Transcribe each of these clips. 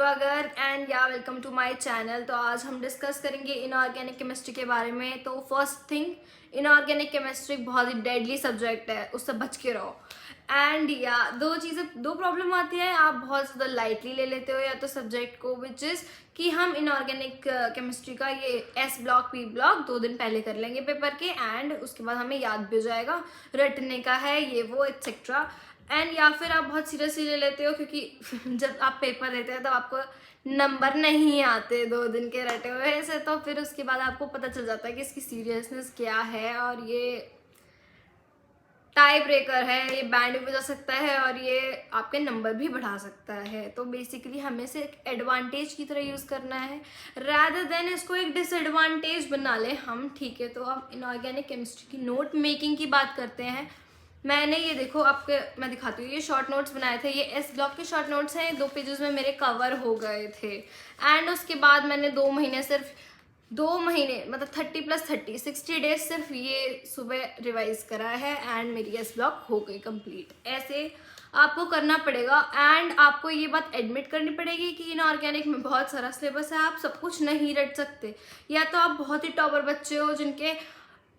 पूर्वागर and या welcome to my channel. तो आज हम डिस्कस करेंगे इनऑर्गेनिक केमिस्ट्री के बारे में। तो फर्स्ट थिंग, इनऑर्गेनिक केमिस्ट्री बहुत ही डेडली सब्जेक्ट है, उससे बच के रहो। एंड या दो प्रॉब्लम आती है, आप बहुत ज़्यादा लाइटली ले लेते हो या तो सब्जेक्ट को, विच इज़ कि हम इनऑर्गेनिक केमिस्ट्री का ये एस ब्लॉक पी ब्लॉक 2 दिन पहले कर लेंगे पेपर के, एंड उसके बाद हमें याद भी हो जाएगा, रटने का है ये वो एक्सेट्रा। एंड या फिर आप बहुत सीरियसली ले लेते हो क्योंकि जब आप पेपर देते हो तो आपको नंबर नहीं आते 2 दिन के रटे हुए से, तो फिर उसके बाद आपको पता चल जाता है कि इसकी सीरियसनेस क्या है, और ये टाई ब्रेकर है, ये बैंड भी बजा सकता है और ये आपके नंबर भी बढ़ा सकता है। तो बेसिकली हमें से एक एडवांटेज की तरह यूज़ करना है रादर देन इसको एक डिसएडवांटेज बना ले हम। ठीक है, तो हम इनऑर्गेनिक केमिस्ट्री की नोट मेकिंग की बात करते हैं। मैंने ये देखो आपके मैं दिखाती हूँ, ये शॉर्ट नोट्स बनाए थे, ये एस ब्लॉक के शॉर्ट नोट्स हैं, 2 पेजेस में मेरे कवर हो गए थे। एंड उसके बाद मैंने 2 महीने मतलब 30+30 60 डेज सिर्फ ये सुबह रिवाइज करा है एंड मेरी एस ब्लॉक हो गई कंप्लीट। ऐसे आपको करना पड़ेगा एंड आपको ये बात एडमिट करनी पड़ेगी कि इनऑर्गेनिक में बहुत सारा सिलेबस है, आप सब कुछ नहीं रट सकते। या तो आप बहुत ही टॉपर बच्चे हो जिनके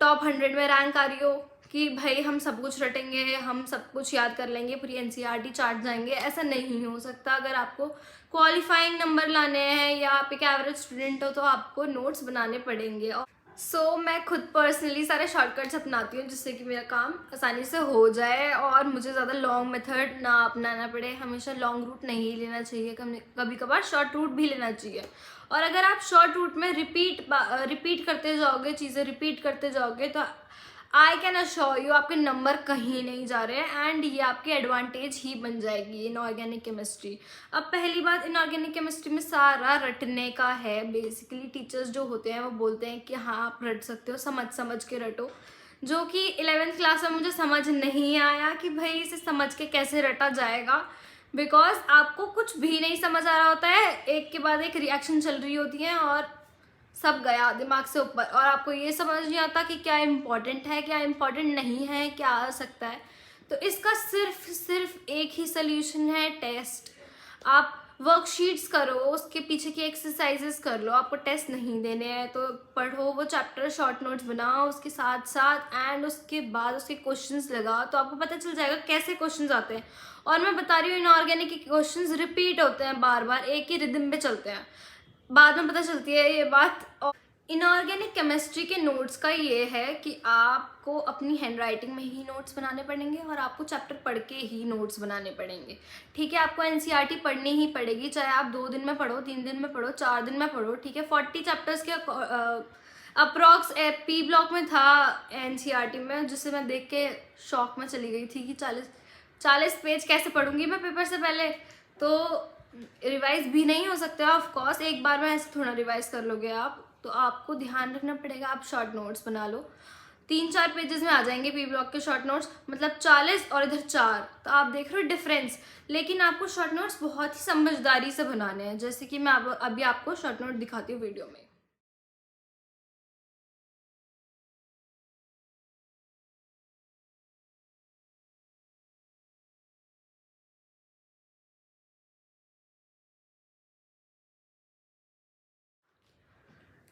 टॉप 100 में रैंक आ रही हो कि भाई हम सब कुछ रटेंगे, हम सब कुछ याद कर लेंगे, पूरी एनसीईआरटी चाट जाएंगे। ऐसा नहीं हो सकता। अगर आपको क्वालिफाइंग नंबर लाने हैं या आप एक एवरेज स्टूडेंट हो तो आपको नोट्स बनाने पड़ेंगे। और मैं खुद पर्सनली सारे शॉर्टकट्स अपनाती हूँ जिससे कि मेरा काम आसानी से हो जाए और मुझे ज़्यादा लॉन्ग मेथड ना अपनाना पड़े। हमेशा लॉन्ग रूट नहीं लेना चाहिए, कभी कभार शॉर्ट रूट भी लेना चाहिए। और अगर आप शॉर्ट रूट में रिपीट करते जाओगे, चीज़ें रिपीट करते जाओगे, तो आई कैन अश्योर यू आपके नंबर कहीं नहीं जा रहे हैं एंड ये आपकी एडवांटेज ही बन जाएगी इनऑर्गेनिक केमिस्ट्री। अब पहली बात, इनऑर्गेनिक केमिस्ट्री में सारा रटने का है। बेसिकली टीचर्स जो होते हैं वो बोलते हैं कि हाँ आप रट सकते हो, समझ समझ के रटो, जो कि 11th क्लास में मुझे समझ नहीं आया कि भाई इसे समझ के कैसे रटा जाएगा, बिकॉज आपको कुछ भी नहीं समझ आ रहा होता है, एक के बाद एक रिएक्शन चल रही होती है और सब गया दिमाग से ऊपर, और आपको ये समझ नहीं आता कि क्या इम्पोर्टेंट है क्या इम्पोर्टेंट नहीं है, क्या आ सकता है। तो इसका सिर्फ एक ही सोल्यूशन है, टेस्ट। आप वर्कशीट्स करो, उसके पीछे की एक्सरसाइजेस कर लो। आपको टेस्ट नहीं देने हैं तो पढ़ो वो चैप्टर, शॉर्ट नोट्स बनाओ उसके साथ साथ, एंड उसके बाद उसके क्वेश्चंस लगाओ, तो आपको पता चल जाएगा कैसे क्वेश्चंस आते हैं। और मैं बता रही हूँ इनऑर्गेनिक के क्वेश्चंस रिपीट होते हैं, बार बार एक ही रिदम पे चलते हैं, बाद में पता चलती है ये बात। और इनऑर्गेनिक केमिस्ट्री के नोट्स का ये है कि आपको अपनी हैंडराइटिंग में ही नोट्स बनाने पड़ेंगे और आपको चैप्टर पढ़ के ही नोट्स बनाने पड़ेंगे। ठीक है, आपको एनसीईआरटी पढ़नी ही पड़ेगी, चाहे आप 2 दिन में पढ़ो, 3 दिन में पढ़ो, 4 दिन में पढ़ो। ठीक है, 40 चैप्टर्स के अप्रॉक्स पी ब्लॉक में था एनसीईआरटी में, जिसे मैं देख के शॉक में चली गई थी कि 40 पेज कैसे पढ़ूंगी मैं पेपर से पहले। तो रिवाइज भी नहीं हो सकते ऑफ कोर्स, एक बार में ऐसे थोड़ा रिवाइज कर लोगे आप। तो आपको ध्यान रखना पड़ेगा, आप शॉर्ट नोट्स बना लो, 3-4 पेजेस में आ जाएंगे पी ब्लॉक के शॉर्ट नोट्स, मतलब 40 और इधर 4, तो आप देख रहे हो डिफरेंस। लेकिन आपको शॉर्ट नोट्स बहुत ही समझदारी से बनाने हैं, जैसे कि मैं अभी आपको शॉर्ट नोट दिखाती हूँ वीडियो में।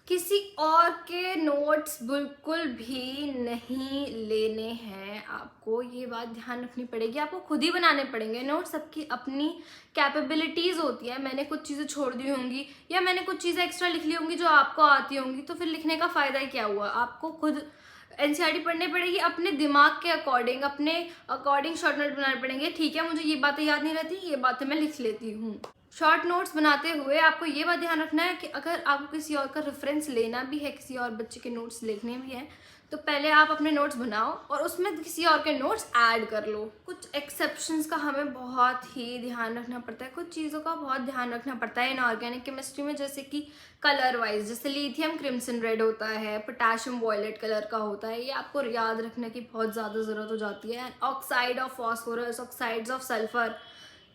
किसी और के नोट्स बिल्कुल भी नहीं लेने हैं, आपको ये बात ध्यान रखनी पड़ेगी। आपको खुद ही बनाने पड़ेंगे नोट्स, सबकी अपनी कैपेबिलिटीज़ होती है। मैंने कुछ चीज़ें छोड़ दी होंगी या मैंने कुछ चीज़ें एक्स्ट्रा लिख ली होंगी जो आपको आती होंगी, तो फिर लिखने का फ़ायदा ही क्या हुआ। आपको खुद एनसीईआरटी पढ़नी पड़ेगी, अपने दिमाग के अकॉर्डिंग, अपने अकॉर्डिंग शॉर्ट नोट बनाने पड़ेंगे। ठीक है, मुझे ये बातें याद नहीं रहती, ये बातें मैं लिख लेती हूँ। शॉर्ट नोट्स बनाते हुए आपको ये बात ध्यान रखना है कि अगर आपको किसी और का रेफरेंस लेना भी है, किसी और बच्चे के नोट्स लिखने भी हैं, तो पहले आप अपने नोट्स बनाओ और उसमें किसी और के नोट्स ऐड कर लो। कुछ एक्सेप्शंस का हमें बहुत ही ध्यान रखना पड़ता है, कुछ चीज़ों का बहुत ध्यान रखना पड़ता है इनऑर्गेनिक केमिस्ट्री में, जैसे कि कलर वाइज, जैसे लिथियम क्रिम्सन रेड होता है, पोटेशियम वॉयलेट कलर का होता है, ये आपको याद रखने की बहुत ज़्यादा ज़रूरत हो जाती है। Oxide of phosphorus, oxides of sulphur,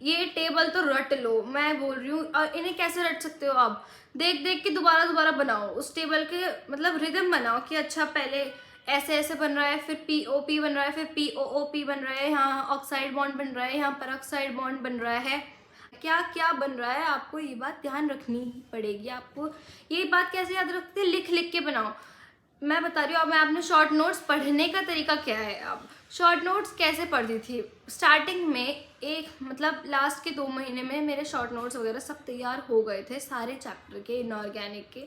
ये टेबल तो रट लो, मैं बोल रही हूँ। और इन्हें कैसे रट सकते हो आप, देख देख के दोबारा दोबारा बनाओ, उस टेबल के मतलब रिदम बनाओ कि अच्छा पहले ऐसे ऐसे बन रहा है, फिर POP बन रहा है, फिर POOP बन रहा है, यहाँ ऑक्साइड बॉन्ड बन रहा है, यहाँ पर ऑक्साइड बॉन्ड बन रहा है। क्या क्या बन रहा है, आपको ये बात ध्यान रखनी ही पड़ेगी। आपको ये बात कैसे याद रखते हैं, लिख लिख के बनाओ। मैं बता रही हूँ अब मैं आपने शॉर्ट नोट्स पढ़ने का तरीका क्या है। अब शॉर्ट नोट्स कैसे पढ़ती थी स्टार्टिंग में, एक मतलब लास्ट के 2 महीने में मेरे शॉर्ट नोट्स वगैरह सब तैयार हो गए थे सारे चैप्टर के इनऑर्गेनिक के।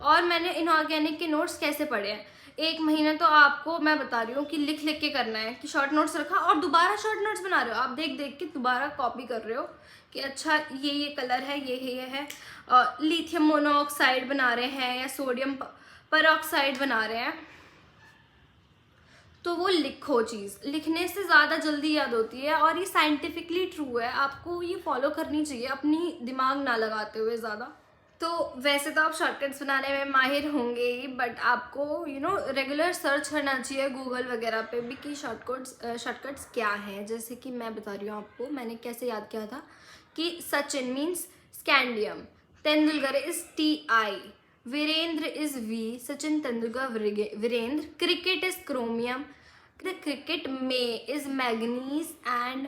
और मैंने इनऑर्गेनिक के नोट्स कैसे पढ़े हैं, 1 महीना तो आपको मैं बता रही हूँ कि लिख लिख के करना है, कि शॉर्ट नोट्स रखा और दोबारा शॉर्ट नोट्स बना रहे हो, आप देख देख के दोबारा कॉपी कर रहे हो कि अच्छा ये कलर है, ये है, लिथियम मोनोऑक्साइड बना रहे हैं या सोडियम परऑक्साइड बना रहे हैं, तो वो लिखो। चीज़ लिखने से ज़्यादा जल्दी याद होती है और ये साइंटिफिकली ट्रू है, आपको ये फॉलो करनी चाहिए अपनी दिमाग ना लगाते हुए ज़्यादा। तो वैसे तो आप शॉर्टकट्स बनाने में माहिर होंगे ही, बट आपको रेगुलर सर्च करना चाहिए गूगल वगैरह पे भी कि शॉर्टकट्स क्या हैं। जैसे कि मैं बता रही हूँ आपको मैंने कैसे याद किया था कि Sachin means scandium, Tendulkar is TI, Virender is V, Sachin Tendulkar Virender, cricket is chromium, cricket में इज मैग्नीज एंड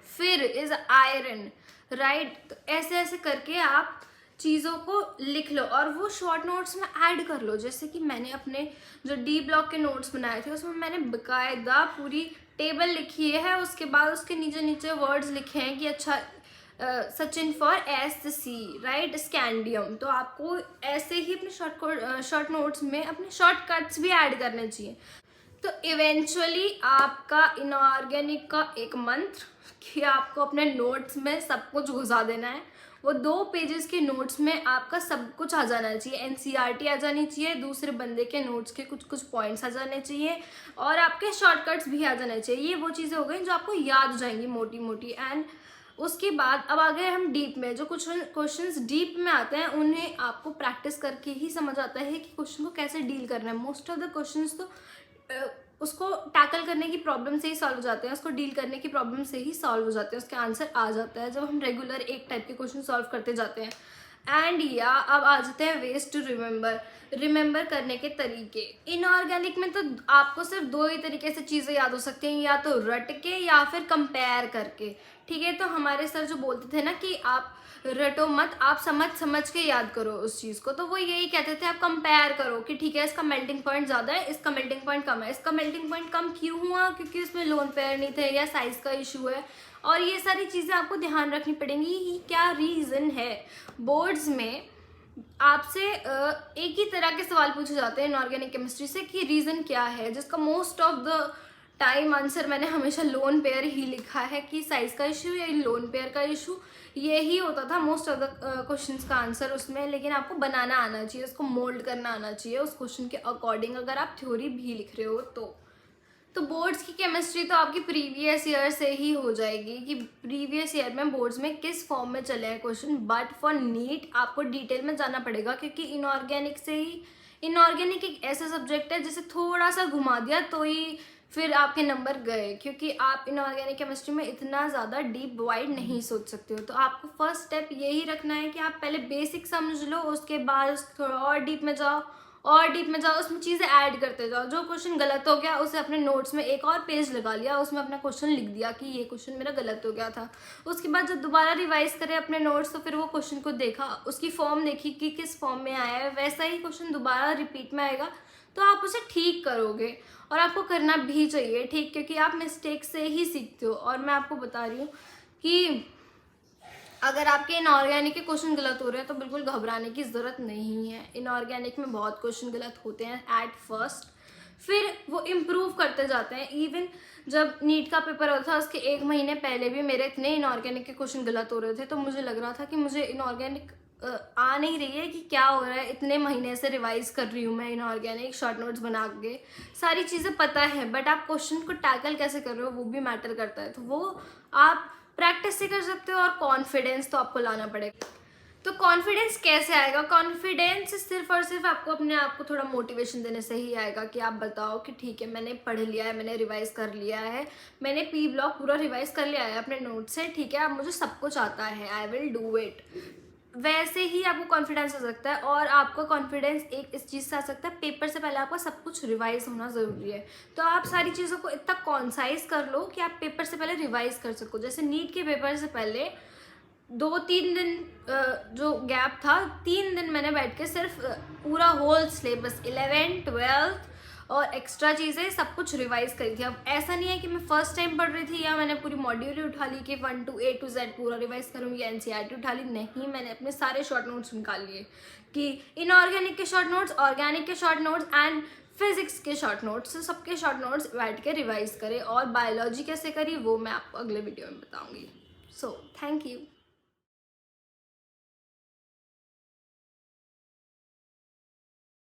फिर इज आयरन, राइट। तो ऐसे ऐसे करके आप चीज़ों को लिख लो और वो शॉर्ट नोट्स में ऐड कर लो। जैसे कि मैंने अपने जो D ब्लॉक के नोट्स बनाए थे उसमें मैंने बाकायदा पूरी टेबल लिखी है, उसके बाद उसके नीचे नीचे वर्ड्स लिखे हैं कि अच्छा Sachin for SC, right, scandium. तो आपको ऐसे ही अपने शॉर्ट नोट्स में अपने शॉर्टकट्स भी ऐड करने चाहिए। तो इवेंचुअली आपका इनऑर्गेनिक का एक मंत्र कि आपको अपने नोट्स में सब कुछ घुसा देना है, वो 2 पेजेस के नोट्स में आपका सब कुछ आ जाना चाहिए, NCERT आ जानी चाहिए, दूसरे बंदे के नोट्स के कुछ कुछ पॉइंट्स आ जाने चाहिए और आपके शॉर्टकट्स भी आ जाने चाहिए। ये वो चीज़ें हो गई जो आपको याद हो जाएंगी मोटी मोटी। एंड उसके बाद अब आ गए हम डीप में, जो कुछ क्वेश्चंस डीप में आते हैं उन्हें आपको प्रैक्टिस करके ही समझ आता है कि क्वेश्चन को कैसे डील करना है। मोस्ट ऑफ द क्वेश्चंस तो उसको टैकल करने की प्रॉब्लम से ही सॉल्व हो जाते हैं, उसको डील करने की प्रॉब्लम से ही सॉल्व हो जाते हैं, उसके आंसर आ जाता है जब हम रेगुलर एक टाइप के क्वेश्चन सॉल्व करते जाते हैं। एंड या अब आ जाते हैं वेज टू रिमेंबर करने के तरीके। इनऑर्गेनिक में तो आपको सिर्फ 2 ही तरीके से चीज़ें याद हो सकती हैं, या तो रट के या फिर कंपेयर करके, ठीक है। तो हमारे सर जो बोलते थे ना कि आप रटो मत, आप समझ समझ के याद करो उस चीज़ को, तो वो यही कहते थे आप कंपेयर करो कि ठीक है इसका मेल्टिंग पॉइंट ज़्यादा है, इसका मेल्टिंग पॉइंट कम है। इसका मेल्टिंग पॉइंट कम क्यों हुआ, क्योंकि इसमें लोन पेयर नहीं थे या साइज़ का इशू है, और ये सारी चीज़ें आपको ध्यान रखनी पड़ेंगी कि क्या रीज़न है। बोर्ड्स में आपसे एक ही तरह के सवाल पूछे जाते हैं इनऑर्गेनिक केमिस्ट्री से कि रीज़न क्या है, जिसका most of the time answer मैंने हमेशा लोन पेयर ही लिखा है कि साइज़ का इशू या लोन पेयर का इशू, ये ही होता था मोस्ट ऑफ द क्वेश्चंस का आंसर उसमें। लेकिन आपको बनाना आना चाहिए, उसको मोल्ड करना आना चाहिए उस क्वेश्चन के अकॉर्डिंग, अगर आप थ्योरी भी लिख रहे हो तो बोर्ड्स की केमिस्ट्री तो आपकी प्रीवियस ईयर से ही हो जाएगी कि प्रीवियस ईयर में बोर्ड्स में किस फॉर्म में चले हैं क्वेश्चन। बट फॉर नीट आपको डिटेल में जाना पड़ेगा, क्योंकि इनऑर्गेनिक एक ऐसा सब्जेक्ट है जिसे थोड़ा सा घुमा दिया तो ही फिर आपके नंबर गए, क्योंकि आप इनऑर्गेनिक केमिस्ट्री में इतना ज़्यादा डीप वाइड नहीं सोच सकते हो। तो आपको फर्स्ट स्टेप यही रखना है कि आप पहले बेसिक समझ लो, उसके बाद थोड़ा और डीप में जाओ, उसमें चीज़ें ऐड करते जाओ। जो क्वेश्चन गलत हो गया उसे अपने नोट्स में एक और पेज लगा लिया, उसमें अपना क्वेश्चन लिख दिया कि ये क्वेश्चन मेरा गलत हो गया था। उसके बाद जब दोबारा रिवाइज करें अपने नोट्स तो फिर वो क्वेश्चन को देखा, उसकी फॉर्म देखी कि किस फॉर्म में आया है, वैसा ही क्वेश्चन दोबारा रिपीट में आएगा तो आप उसे ठीक करोगे। और आपको करना भी चाहिए ठीक, क्योंकि आप मिस्टेक से ही सीखते हो। और मैं आपको बता रही हूँ कि अगर आपके इनऑर्गेनिक के क्वेश्चन गलत हो रहे हैं तो बिल्कुल घबराने की ज़रूरत नहीं है। इनऑर्गेनिक में बहुत क्वेश्चन गलत होते हैं एट फर्स्ट, फिर वो इम्प्रूव करते जाते हैं। इवन जब नीट का पेपर होता था उसके 1 महीने पहले भी मेरे इतने इनऑर्गेनिक के क्वेश्चन गलत हो रहे थे, तो मुझे लग रहा था कि मुझे इनऑर्गेनिक आ नहीं रही है कि क्या हो रहा है। इतने महीने से रिवाइज कर रही हूँ मैं इनऑर्गेनिक, शॉर्ट नोट्स बना के सारी चीज़ें पता है, बट आप क्वेश्चन को टैकल कैसे कर रहे हो वो भी मैटर करता है। तो वो आप प्रैक्टिस से कर सकते हो, और कॉन्फिडेंस तो आपको लाना पड़ेगा। तो कॉन्फिडेंस कैसे आएगा? कॉन्फिडेंस सिर्फ और सिर्फ आपको अपने आप को थोड़ा मोटिवेशन देने से ही आएगा कि आप बताओ कि ठीक है मैंने पढ़ लिया है, मैंने रिवाइज कर लिया है, मैंने P ब्लॉक पूरा रिवाइज कर लिया है अपने नोट से, ठीक है अब मुझे सब कुछ आता है, आई विल डू इट। वैसे ही आपको कॉन्फिडेंस आ सकता है। और आपका कॉन्फिडेंस एक इस चीज़ से आ सकता है, पेपर से पहले आपका सब कुछ रिवाइज होना ज़रूरी है। तो आप सारी चीज़ों को इतना कॉन्साइज कर लो कि आप पेपर से पहले रिवाइज कर सको। जैसे नीट के पेपर से पहले 2-3 दिन जो गैप था, 3 दिन मैंने बैठ के सिर्फ पूरा होल सिलेबस 11th 12th और एक्स्ट्रा चीज़ें सब कुछ रिवाइज करी थी। अब ऐसा नहीं है कि मैं फर्स्ट टाइम पढ़ रही थी या मैंने पूरी मॉड्यूल ही उठा ली कि 1 to A to Z पूरा रिवाइज करूँगी, एनसीईआरटी उठा ली। नहीं, मैंने अपने सारे शॉर्ट नोट्स निकाल लिए कि इनऑर्गेनिक के शॉर्ट नोट्स, ऑर्गेनिक के शॉर्ट नोट्स एंड फिजिक्स के शॉर्ट नोट्स, सबके शॉर्ट नोट्स बैठ के रिवाइज करें। और बायोलॉजी कैसे करी वो मैं आपको अगले वीडियो में बताऊँगी। So thank you.